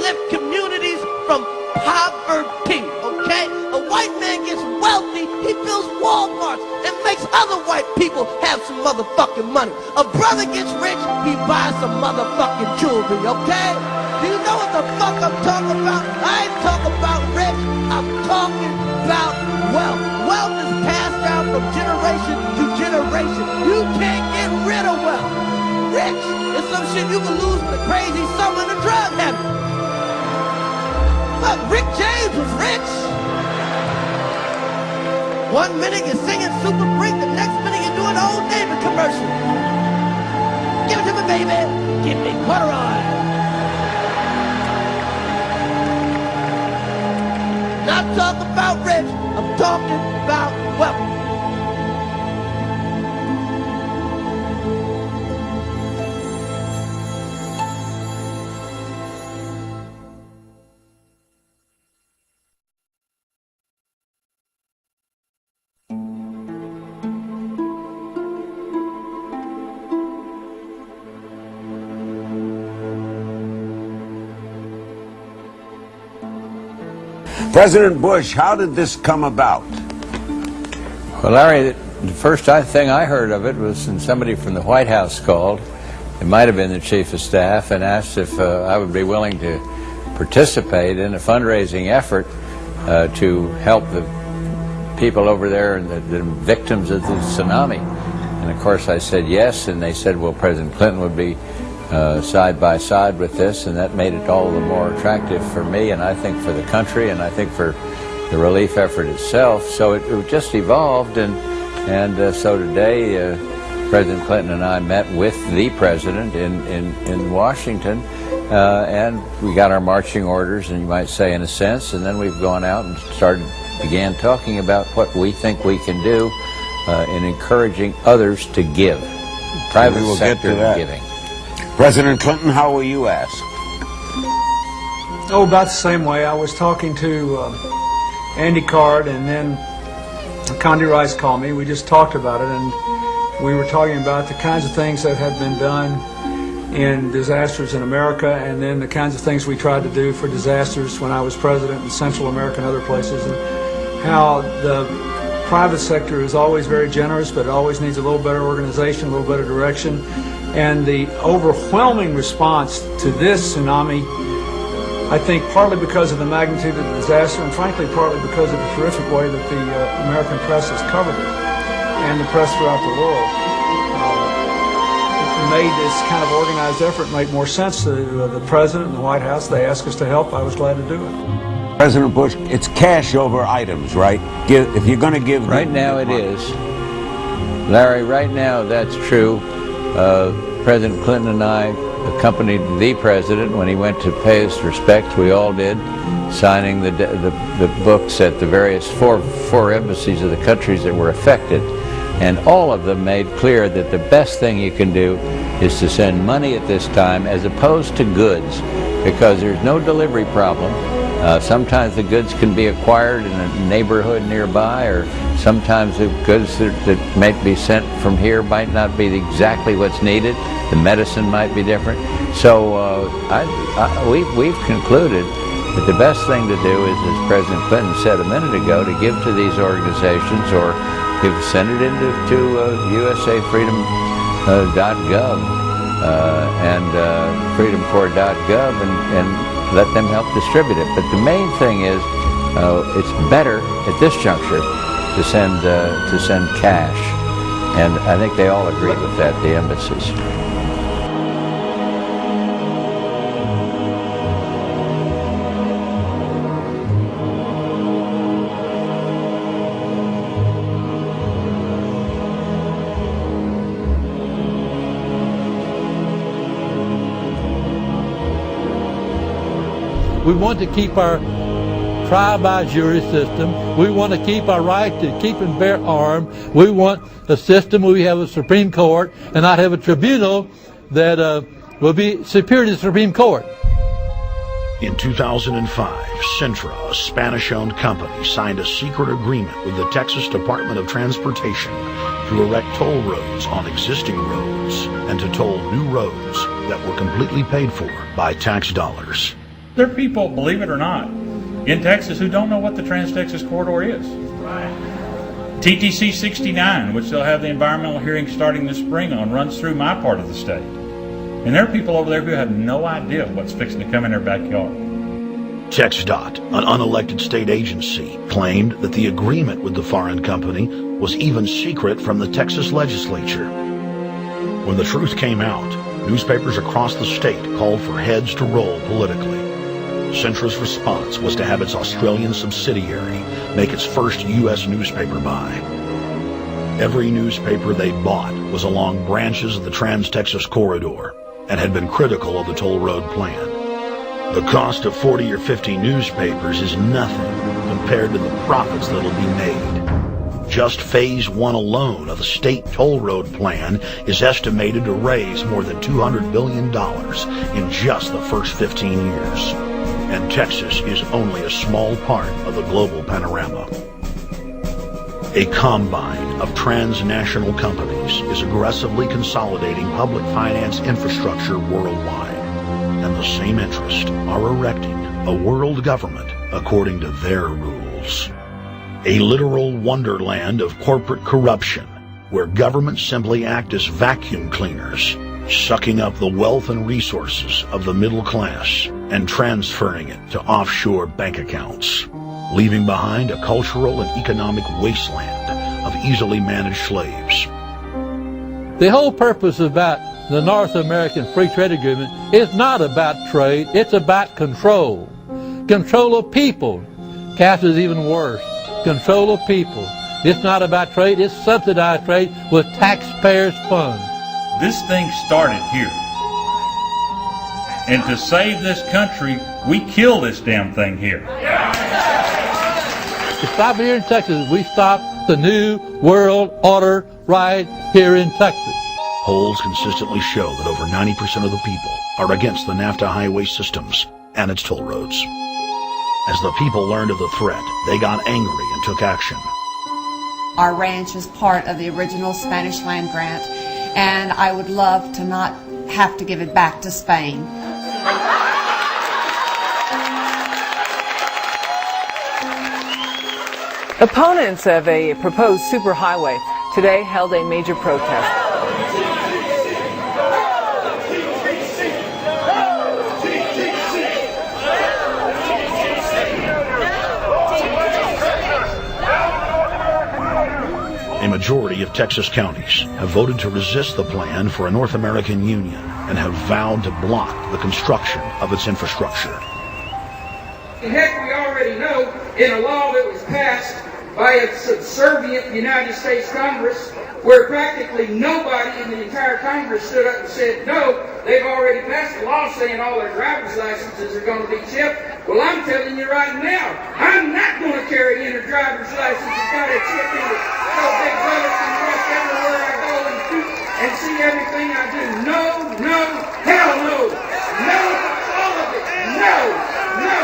uplift communities from poverty, okay? A white man gets wealthy, he builds Walmarts and makes other white people have some motherfucking money. A brother gets rich, he buys some motherfucking jewelry, okay? Do you know what the fuck I'm talking about? I ain't talking about rich, I'm talking about wealth. Wealth is passed down from generation to generation. You can't get rid of wealth. Rich is some shit you can lose with a crazy summer and a drug habit. Look, Rick James was rich. 1 minute you're singing Super Freak, the next minute you're doing Old Navy commercial. Give it to me, baby. Give me corduroy. Not talking about rich, I'm talking about wealth. President Bush, how did this come about? Well, Larry, the first thing I heard of it was when somebody from the White House called. It might have been the Chief of Staff, and asked if I would be willing to participate in a fundraising effort to help the people over there and the victims of the tsunami. And of course I said yes, and they said, well, President Clinton would be side by side with this, and that made it all the more attractive for me, and I think for the country, and I think for the relief effort itself. So it just evolved, and so today President Clinton and I met with the President in Washington, and we got our marching orders, and you might say in a sense, and then we've gone out and began talking about what we think we can do in encouraging others to give, private sector giving. President Clinton, how were you asked? Oh, about the same way. I was talking to Andy Card, and then Condi Rice called me. We just talked about it, and we were talking about the kinds of things that had been done in disasters in America, and then the kinds of things we tried to do for disasters when I was president in Central America and other places, and how the private sector is always very generous, but it always needs a little better organization, a little better direction. And the overwhelming response to this tsunami, I think partly because of the magnitude of the disaster, and frankly partly because of the terrific way that the American press has covered it, and the press throughout the world, made this kind of organized effort make more sense to the President and the White House. They asked us to help. I was glad to do it. President Bush, it's cash over items, right? If you're going to give... Right now it is. Larry, right now that's true. President Clinton and I accompanied the President when he went to pay his respects. We all did, signing the books at the various four embassies of the countries that were affected. And all of them made clear that the best thing you can do is to send money at this time as opposed to goods, because there's no delivery problem. Sometimes the goods can be acquired in a neighborhood nearby, or sometimes the goods that might be sent from here might not be exactly what's needed. The medicine might be different. So we've concluded that the best thing to do is, as President Clinton said a minute ago, to give to these organizations, or send it into usafreedom.gov and freedomcorps.gov and let them help distribute it. But the main thing is, it's better at this juncture to send cash, and I think they all agree with that, the embassies. We want to keep our trial by jury system. We want to keep our right to keep and bear arms. We want a system where we have a Supreme Court and not have a tribunal that will be superior to the Supreme Court. In 2005, Centra, a Spanish-owned company, signed a secret agreement with the Texas Department of Transportation to erect toll roads on existing roads and to toll new roads that were completely paid for by tax dollars. There are people, believe it or not, in Texas who don't know what the Trans-Texas Corridor is. TTC 69, which they'll have the environmental hearing starting this spring on, runs through my part of the state. And there are people over there who have no idea what's fixing to come in their backyard. TxDOT, an unelected state agency, claimed that the agreement with the foreign company was even secret from the Texas legislature. When the truth came out, newspapers across the state called for heads to roll politically. Centra's response was to have its Australian subsidiary make its first U.S. newspaper buy. Every newspaper they bought was along branches of the Trans-Texas Corridor and had been critical of the toll road plan. The cost of 40 or 50 newspapers is nothing compared to the profits that'll be made. Just Phase 1 alone of the state toll road plan is estimated to raise more than $200 billion in just the first 15 years. And Texas is only a small part of the global panorama. A combine of transnational companies is aggressively consolidating public finance infrastructure worldwide. And the same interests are erecting a world government according to their rules. A literal wonderland of corporate corruption, where governments simply act as vacuum cleaners, sucking up the wealth and resources of the middle class and transferring it to offshore bank accounts, leaving behind a cultural and economic wasteland of easily managed slaves. The whole purpose about the North American Free Trade Agreement is not about trade, it's about control. Control of people. Cass is even worse. Control of people. It's not about trade, it's subsidized trade with taxpayers' funds. This thing started here. And to save this country, we kill this damn thing here. To stop here in Texas, we stop the new world order right here in Texas. Polls consistently show that over 90% of the people are against the NAFTA highway systems and its toll roads. As the people learned of the threat, they got angry and took action. Our ranch is part of the original Spanish land grant, and I would love to not have to give it back to Spain. Opponents of a proposed superhighway today held a major protest. A majority of Texas counties have voted to resist the plan for a North American Union and have vowed to block the construction of its infrastructure. Heck, we already know in a law that was passed by a subservient United States Congress, where practically nobody in the entire Congress stood up and said no. They've already passed a law saying all their driver's licenses are going to be chipped. Well, I'm telling you right now, I'm not going to carry in a driver's license that's got a chip in it. So big brother can rush everywhere I go and see everything I do. No, no, hell no. No, all of it. No, no.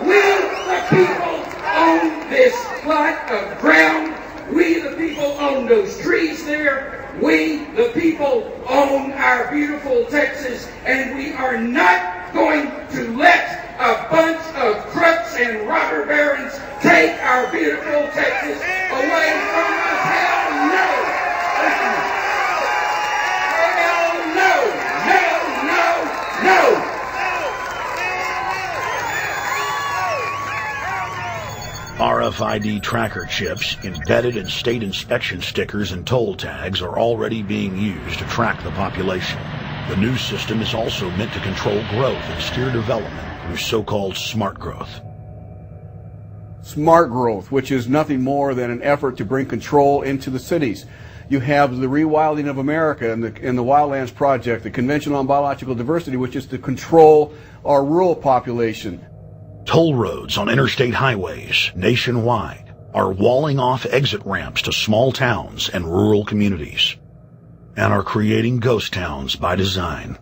We, the people, own this plot of ground. We, the people, own those trees there. We, the people, own our beautiful Texas, and we are not going to let a bunch of crooks and robber barons take our beautiful Texas away from us. Hell no! Hell no! No, no, no! RFID tracker chips embedded in state inspection stickers and toll tags are already being used to track the population. The new system is also meant to control growth and steer development through so-called smart growth. Smart growth, which is nothing more than an effort to bring control into the cities. You have the rewilding of America and the Wildlands Project, the Convention on Biological Diversity, which is to control our rural population. Toll roads on interstate highways nationwide are walling off exit ramps to small towns and rural communities, and are creating ghost towns by design.